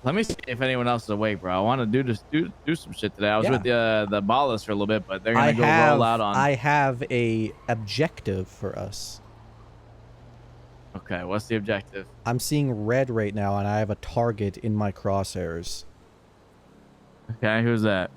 Let me see if anyone else is awake, bro. I want to do some shit today. I was with the Ballas for a little bit, but they're gonna roll out on. I have a objective for us. Okay, what's the objective? I'm seeing red right now, and I have a target in my crosshairs. Okay, who's that?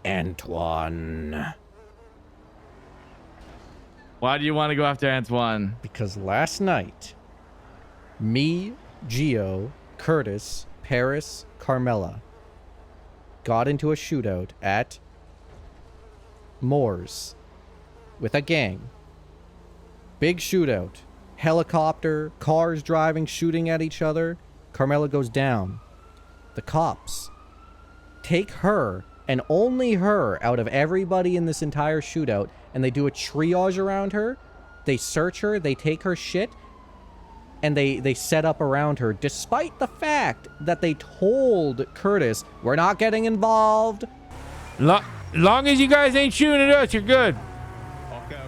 Antwan. Why do you want to go after Antoine? Because last night, me, Gio, Curtis, Paris, Carmela got into a shootout at Moore's with a gang. Big shootout. Helicopter, cars driving, shooting at each other. Carmela goes down. The cops take her, and only her, out of everybody in this entire shootout, and they do a triage around her. They search her, they take her shit, and they set up around her, despite the fact that they told Curtis, we're not getting involved. Long as you guys ain't shooting at us, you're good. Okay.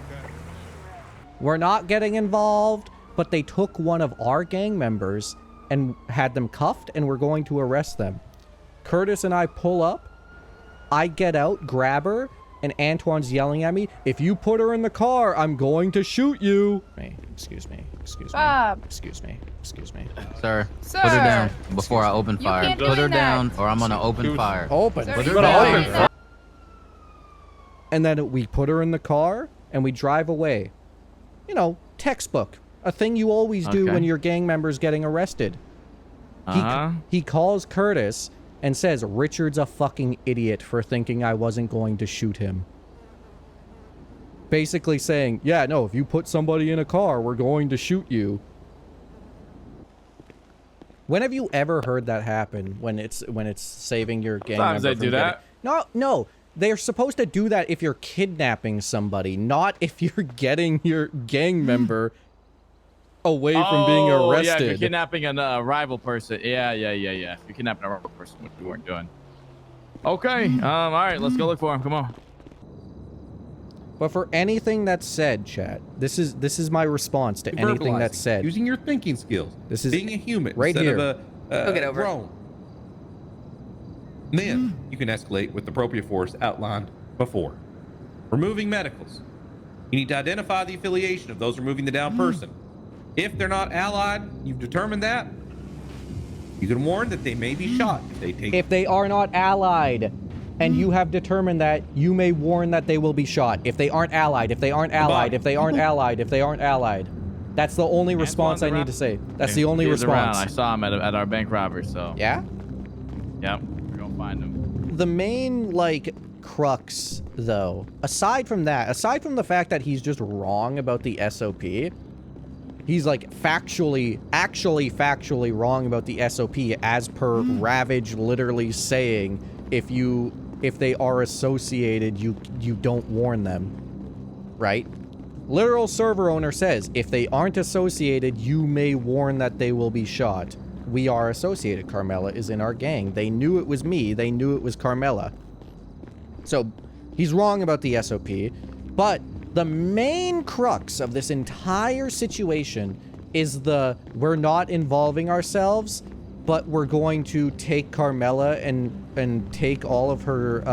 We're not getting involved, but they took one of our gang members and had them cuffed, and we're going to arrest them. Curtis and I pull up. I get out, grab her, and Antoine's yelling at me, if you put her in the car, I'm going to shoot you. Excuse me. Bob. Excuse me. Sir, Sir. put her down before I open You fire. can't Put her do down that. or I'm gonna open fire. Open. Sir, Put you her can't down. do that. And then we put her in the car, and we drive away. You know, textbook. A thing you always do when your gang member's getting arrested. He calls Curtis and says, Richard's a fucking idiot for thinking I wasn't going to shoot him. Basically saying, yeah, no, if you put somebody in a car, we're going to shoot you. When have you ever heard that happen when it's saving your gang member? Sometimes they do that. No. They're supposed to do that if you're kidnapping somebody, not if you're getting your gang member away from being arrested. Yeah, if you're kidnapping a rival person. Yeah. If you're kidnapping a rival person, which we weren't doing. Okay. All right, let's go look for him. Come on. But for anything that's said, chat, this is my response to anything that's said. Using your thinking skills. This is being a human right instead here. of a Look it over. drone. Then you can escalate with the appropriate force outlined before. Removing medicals. You need to identify the affiliation of those removing the downed person. If they're not allied, you've determined that. You can warn that they may be shot if they are not allied, and you have determined that, you may warn that they will be shot. If they aren't allied, if they aren't allied, if they aren't allied, if they aren't allied. That's the only response I need to say. That's the only response. I saw him at our bank robbery, so. Yeah? Yep, we're gonna find him. The main, like, crux, though, aside from the fact that he's just wrong about the SOP, he's, like, actually factually wrong about the SOP as per Ravage literally saying, if they are associated, you don't warn them, right? Literal server owner says, if they aren't associated, you may warn that they will be shot. We are associated. Carmela is in our gang. They knew it was me. They knew it was Carmela. So, he's wrong about the SOP. But the main crux of this entire situation is we're not involving ourselves, but we're going to take Carmela and take all of her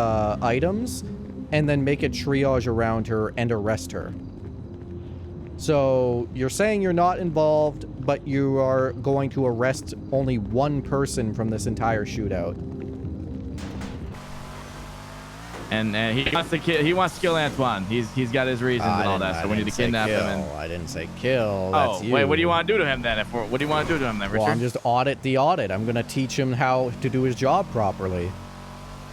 items and then make a triage around her and arrest her. So you're saying you're not involved, but you are going to arrest only one person from this entire shootout. And he wants to kill Antoine. He's got his reasons and all that. So we need to kidnap him. I didn't say kill. That's you. Wait, what do you want to do to him then? What do you want to do to him then, Richard? Well, I'm just audit the audit. I'm gonna teach him how to do his job properly.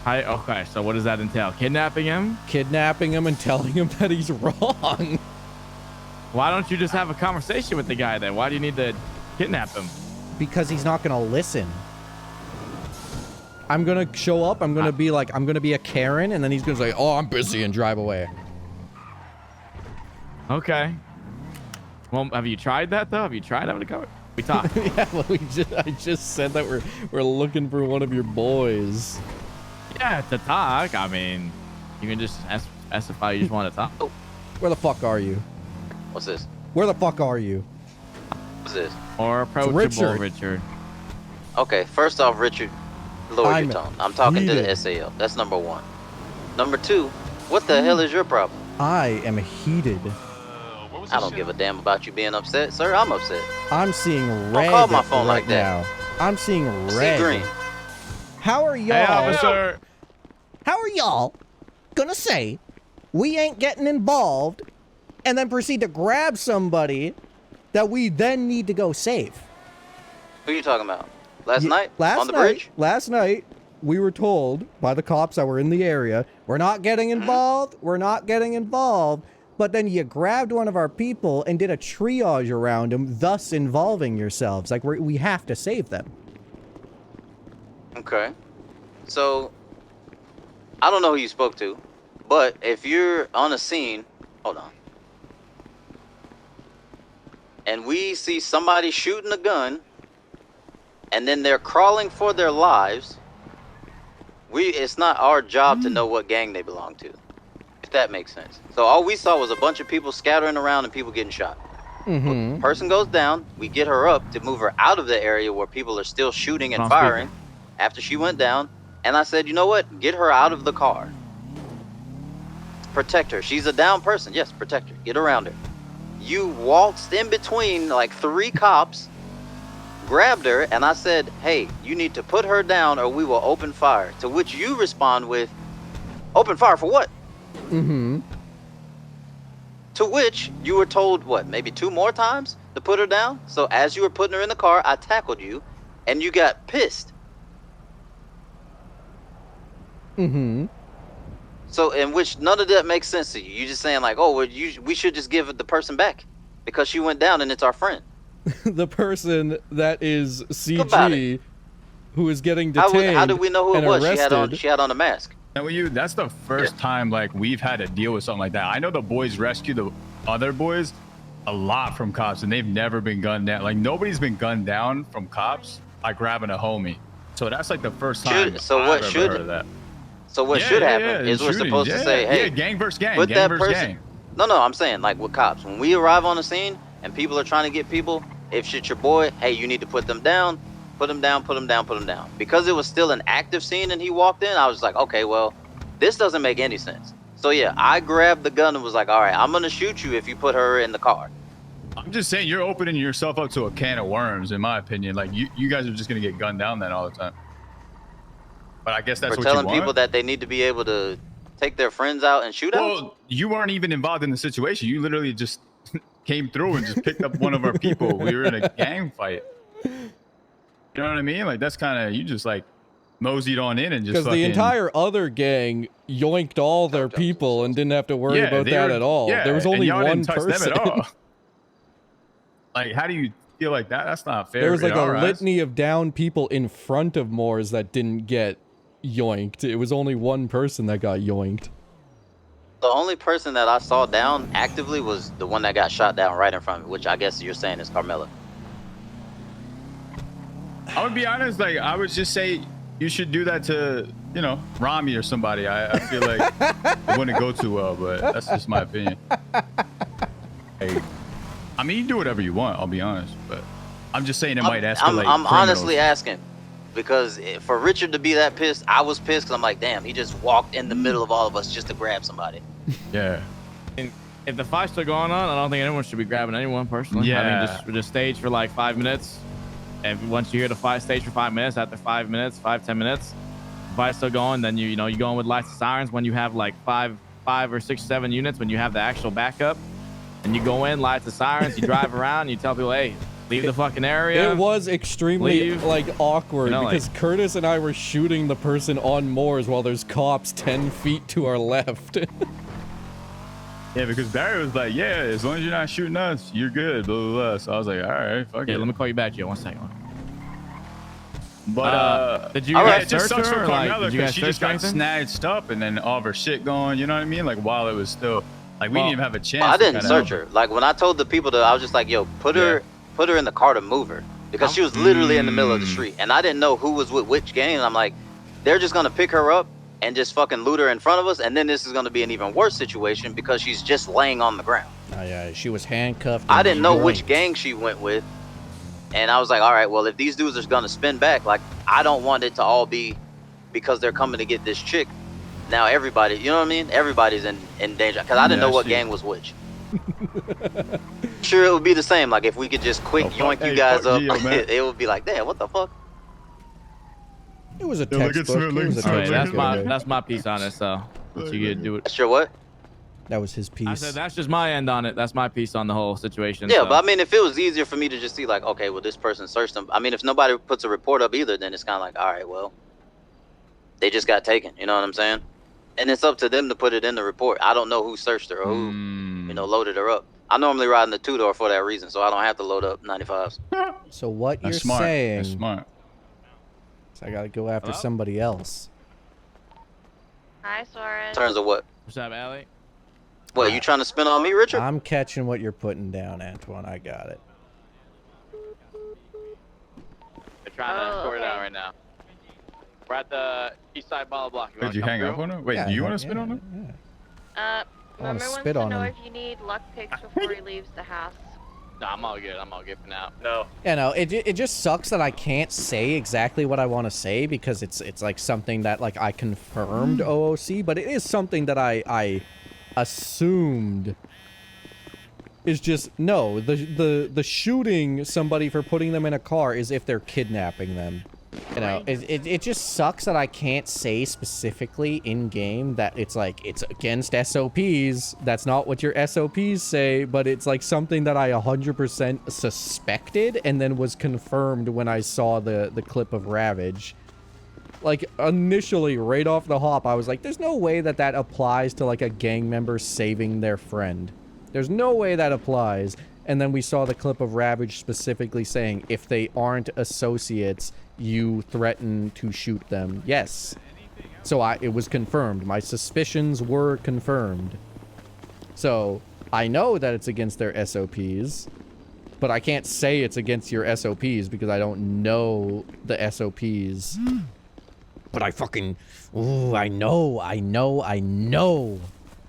Okay, so what does that entail? Kidnapping him? Kidnapping him and telling him that he's wrong. Why don't you just have a conversation with the guy then? Why do you need to kidnap him? Because he's not gonna listen. I'm gonna show up, I'm gonna be like, I'm gonna be a Karen, and then he's gonna say, oh, I'm busy, and drive away. Okay. Well, have you tried that though? Have you tried having a cover? We talked. Yeah, well, I just said that we're looking for one of your boys. Yeah, to talk. I mean, you can just specify you just want to talk. Oh. Where the fuck are you? What's this? Where the fuck are you? What's this? Or approachable, Richard. Okay, first off, Richard, Lower I'm your tone. I'm talking to the heated. SAL. That's number one. Number two, what the hell is your problem? I am heated. I don't give a damn about you being upset, sir. I'm upset. I'm seeing red call my phone right like that. now. I'm seeing See red. green. How are Hey, y'all? officer. How are y'all gonna say we ain't getting involved and then proceed to grab somebody that we then need to go save? Who you talking about? Last Ye- night? Last on the night, bridge? Last night, we were told by the cops that were in the area, we're not getting involved, we're not getting involved. But then you grabbed one of our people and did a triage around him, thus involving yourselves. Like, we have to save them. Okay. So, I don't know who you spoke to, but if you're on a scene, hold on, and we see somebody shooting a gun, and then they're crawling for their lives, it's not our job to know what gang they belong to, if that makes sense. So all we saw was a bunch of people scattering around and people getting shot. Mm-hmm. Person goes down, we get her up to move her out of the area where people are still shooting and On firing speaker. after she went down, and I said, you know what, get her out of the car. Protect her. She's a down person. Yes, protect her. Get around her. You waltzed in between like 3 cops, grabbed her, and I said, hey, you need to put her down or we will open fire. To which you respond with, open fire for what? Mm-hmm. To which you were told, what, maybe 2 more times to put her down? So as you were putting her in the car, I tackled you, and you got pissed. Mm-hmm. So in which none of that makes sense to you. You're just saying like, oh, well, we should just give the person back because she went down and it's our friend. The person that is about CG who is getting detained How did we know who it and was? arrested. She had on a mask. And that's the first time like we've had to deal with something like that. I know the boys rescue the other boys a lot from cops, and they've never been gunned down. Like nobody's been gunned down from cops by grabbing a homie. So that's like the first time I've ever heard of that. So what should happen is we're shootings, supposed to say, hey, gang versus gang, put gang that versus person. gang. No, I'm saying like with cops, when we arrive on the scene and people are trying to get people, if shit's your boy, hey, you need to put them down, put them down, put them down, put them down. Because it was still an active scene and he walked in, I was like, okay, well, this doesn't make any sense. So yeah, I grabbed the gun and was like, all right, I'm gonna shoot you if you put her in the car. I'm just saying you're opening yourself up to a can of worms, in my opinion. Like you guys are just gonna get gunned down then all the time. But I guess that's We're what you telling want. people that they need to be able to take their friends out and shoot out. Well, you weren't even involved in the situation. You literally just came through and just picked up one of our people. We were in a gang fight. You know what I mean? Like that's kind of, you just like moseyed on in and just Because the entire other gang yoinked all their people and didn't have to worry about that at all. Yeah, There was and only y'all one didn't touch person. them at all. Like, how do you feel like that? That's not fair. There was like in a our eyes. litany of down people in front of Moores that didn't get yoinked. It was only one person that got yoinked. The only person that I saw down actively was the one that got shot down right in front of me, which I guess you're saying is Carmela. I would be honest, like I would just say you should do that to, you know, Rami or somebody. I feel like it wouldn't go too well, but that's just my opinion. Hey, I mean, you do whatever you want, I'll be honest, but I'm just saying it might escalate. I'm honestly criminals. asking because for Richard to be that pissed, I was pissed because I'm like, damn, he just walked in the middle of all of us just to grab somebody. Yeah. And if the fight's still going on, I don't think anyone should be grabbing anyone personally. I Yeah. mean, just stage for like 5 minutes. And once you hear the fight stage for 5 minutes, after 5 minutes, 10 minutes, the fight's still going, then you go in with lights and sirens when you have like five or 6, 7 units, when you have the actual backup. And you go in, lights and sirens, you drive around, you tell people, hey, leave the fucking area. It was extremely Leave. like awkward You know, because Curtis and I were shooting the person on Moores while there's cops 10 feet to our left. Yeah, because Barry was like, yeah, as long as you're not shooting us, you're good, blah, blah, blah. So I was like, all right, fuck Yeah, it. let me call you back, Joe. 1 second. But did you yeah, guys it just search sucks her, for or, like, Carmela did you because guys she just search got anything? snatched up and then all of her shit going, you know what I mean? Like while it was still, like we didn't even have a chance. Well, I to didn't kinda search help her. Like when I told the people I was just like, yo, put her in the car to move her because she was literally in the middle of the street and I didn't know who was with which gang. And I'm like, they're just gonna pick her up and just fucking loot her in front of us, and then this is gonna be an even worse situation because she's just laying on the ground. Oh yeah, she was handcuffed. I and didn't know which yoinked. gang she went with. And I was like, all right, well, if these dudes are gonna spin back, like, I don't want it to all be because they're coming to get this chick. Now everybody, you know what I mean? Everybody's in danger. Because I didn't know what gang was which. Sure, it would be the same. Like, if we could just quick yoink you guys up, it would be like, damn, what the fuck? It was a Yo, look at textbook. Smith, It was a look at Smith. textbook. That's my piece on it. So what you gonna do it? Sure, what? That was his I piece. said that's just my end on it. That's my piece on the whole situation. Yeah, so. but I mean, if it was easier for me to just see, like, okay, well, this person searched them. I mean, if nobody puts a report up either, then it's kind of like, all right, well, they just got taken. You know what I'm saying? And it's up to them to put it in the report. I don't know who searched her or who, you know, loaded her up. I normally ride in the two-door for that reason, so I don't have to load up 95s. So what you're That's smart. saying? That's smart. So I gotta go after Hello? somebody else. Hi, Soren. In terms of what? What's up, Allie? What, you trying to spin on me, Richard? I'm catching what you're putting down, Antwan. I got it. They're trying to sort it out okay. right now. We're at the east side ball block. Did you hang up on her? Wait, Yeah, do you I- want to spin yeah, on her? yeah. Uh, wanna Mummer wants spit to on know him. if you need luck picks before he leaves the house. No, I'm all good. I'm all good for now. No. You know, it just sucks that I can't say exactly what I want to say because it's like something that like I confirmed OOC, but it is something that I assumed is just no. The shooting somebody for putting them in a car is if they're kidnapping them. You know, it just sucks that I can't say specifically in game that it's like it's against SOPs. That's not what your SOPs say, but it's like something that I 100% suspected and then was confirmed when I saw the clip of Ravage. Like initially, right off the hop, I was like, "There's no way that that applies to like a gang member saving their friend. There's no way that applies." And then we saw the clip of Ravage specifically saying, "If they aren't associates, you threaten to shoot them." Yes. So it was confirmed. My suspicions were confirmed. So I know that it's against their SOPs, but I can't say it's against your SOPs because I don't know the SOPs. But I fucking... Ooh, I know.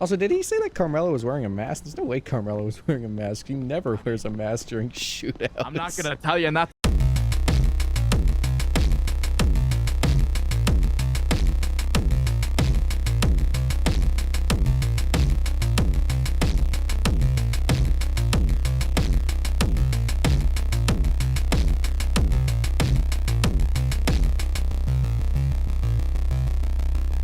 Also, did he say that Carmelo was wearing a mask? There's no way Carmelo was wearing a mask. He never wears a mask during shootouts. I'm not gonna tell you not